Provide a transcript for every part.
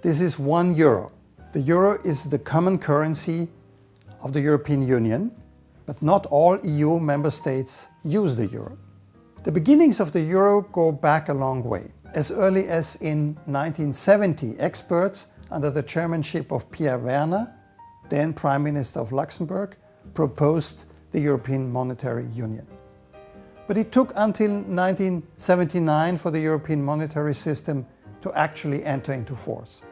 This is €1. The euro is the common currency of the European Union, but not all EU member states use the euro. The beginnings of the euro go back a long way. As early as in 1970, experts under the chairmanship of Pierre Werner, then Prime Minister of Luxembourg, proposed the European Monetary Union. But it took until 1979 for the European monetary system to actually enter into force.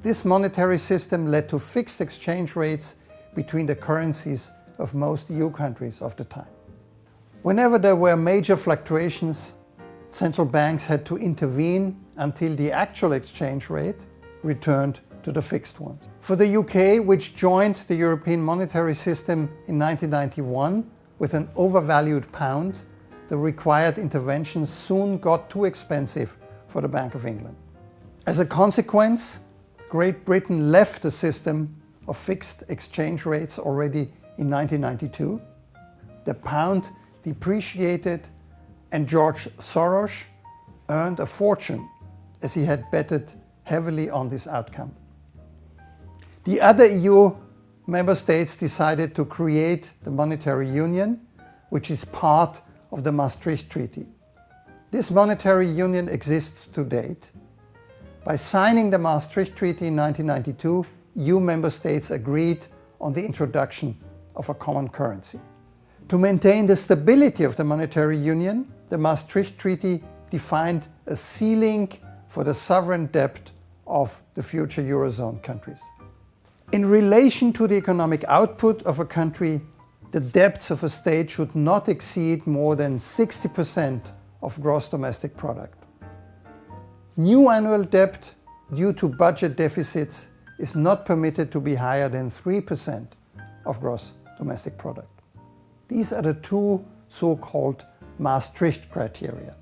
This monetary system led to fixed exchange rates between the currencies of most EU countries of the time. Whenever there were major fluctuations, central banks had to intervene until the actual exchange rate returned to the fixed ones. For the UK, which joined the European monetary system in 1991 with an overvalued pound, the required interventions soon got too expensive for the Bank of England. As a consequence, Great Britain left the system of fixed exchange rates already in 1992. The pound depreciated and George Soros earned a fortune as he had betted heavily on this outcome. The other EU member states decided to create the monetary union, which is part of the Maastricht Treaty. This monetary union exists to date. By signing the Maastricht Treaty in 1992, EU member states agreed on the introduction of a common currency. To maintain the stability of the monetary union, the Maastricht Treaty defined a ceiling for the sovereign debt of the future Eurozone countries. In relation to the economic output of a country, the debts of a state should not exceed more than 60% of gross domestic product. New annual debt due to budget deficits is not permitted to be higher than 3% of gross domestic product. These are the two so-called Maastricht criteria.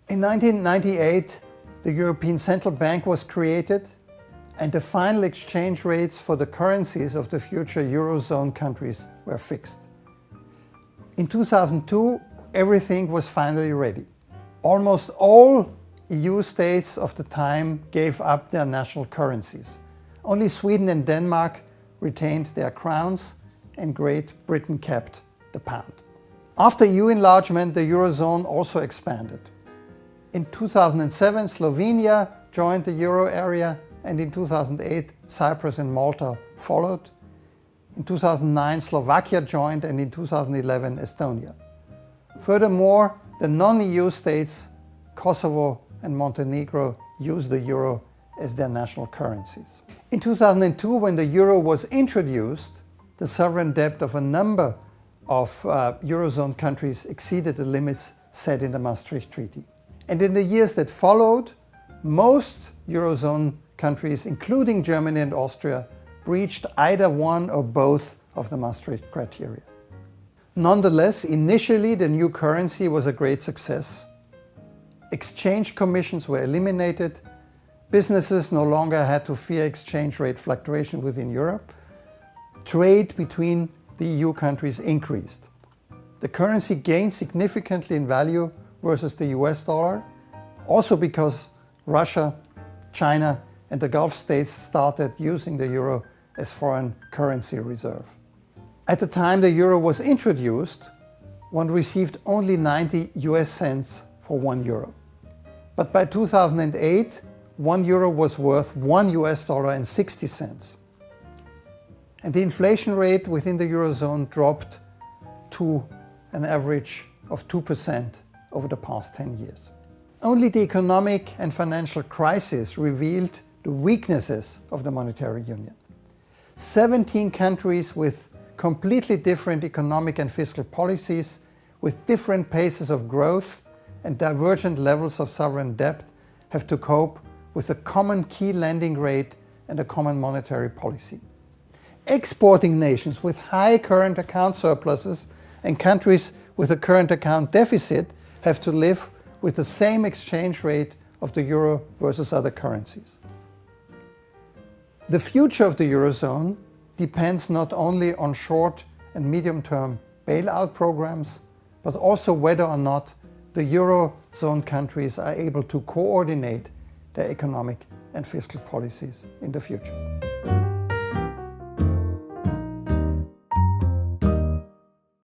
In 1998, the European Central Bank was created and the final exchange rates for the currencies of the future Eurozone countries were fixed. In 2002, everything was finally ready. Almost all EU states of the time gave up their national currencies. Only Sweden and Denmark retained their crowns and Great Britain kept the pound. After EU enlargement, the Eurozone also expanded. In 2007, Slovenia joined the euro area, and in 2008, Cyprus and Malta followed. In 2009, Slovakia joined, and in 2011, Estonia. Furthermore, the non-EU states, Kosovo and Montenegro, used the euro as their national currencies. In 2002, when the euro was introduced, the sovereign debt of a number of Eurozone countries exceeded the limits set in the Maastricht Treaty. And in the years that followed, most Eurozone countries, including Germany and Austria, breached either one or both of the Maastricht criteria. Nonetheless, initially the new currency was a great success. Exchange commissions were eliminated, businesses no longer had to fear exchange rate fluctuation within Europe, trade between the EU countries increased. The currency gained significantly in value versus the US dollar, also because Russia, China and the Gulf states started using the euro as foreign currency reserve. At the time the euro was introduced, one received only 90 US cents for €1. But by 2008, €1 was worth $1.60. And the inflation rate within the Eurozone dropped to an average of 2% over the past 10 years. Only the economic and financial crisis revealed the weaknesses of the monetary union. 17 countries with completely different economic and fiscal policies, with different paces of growth and divergent levels of sovereign debt, have to cope with a common key lending rate and a common monetary policy. Exporting nations with high current account surpluses and countries with a current account deficit have to live with the same exchange rate of the euro versus other currencies. The future of the Eurozone depends not only on short and medium-term bailout programs, but also whether or not the Eurozone countries are able to coordinate their economic and fiscal policies in the future.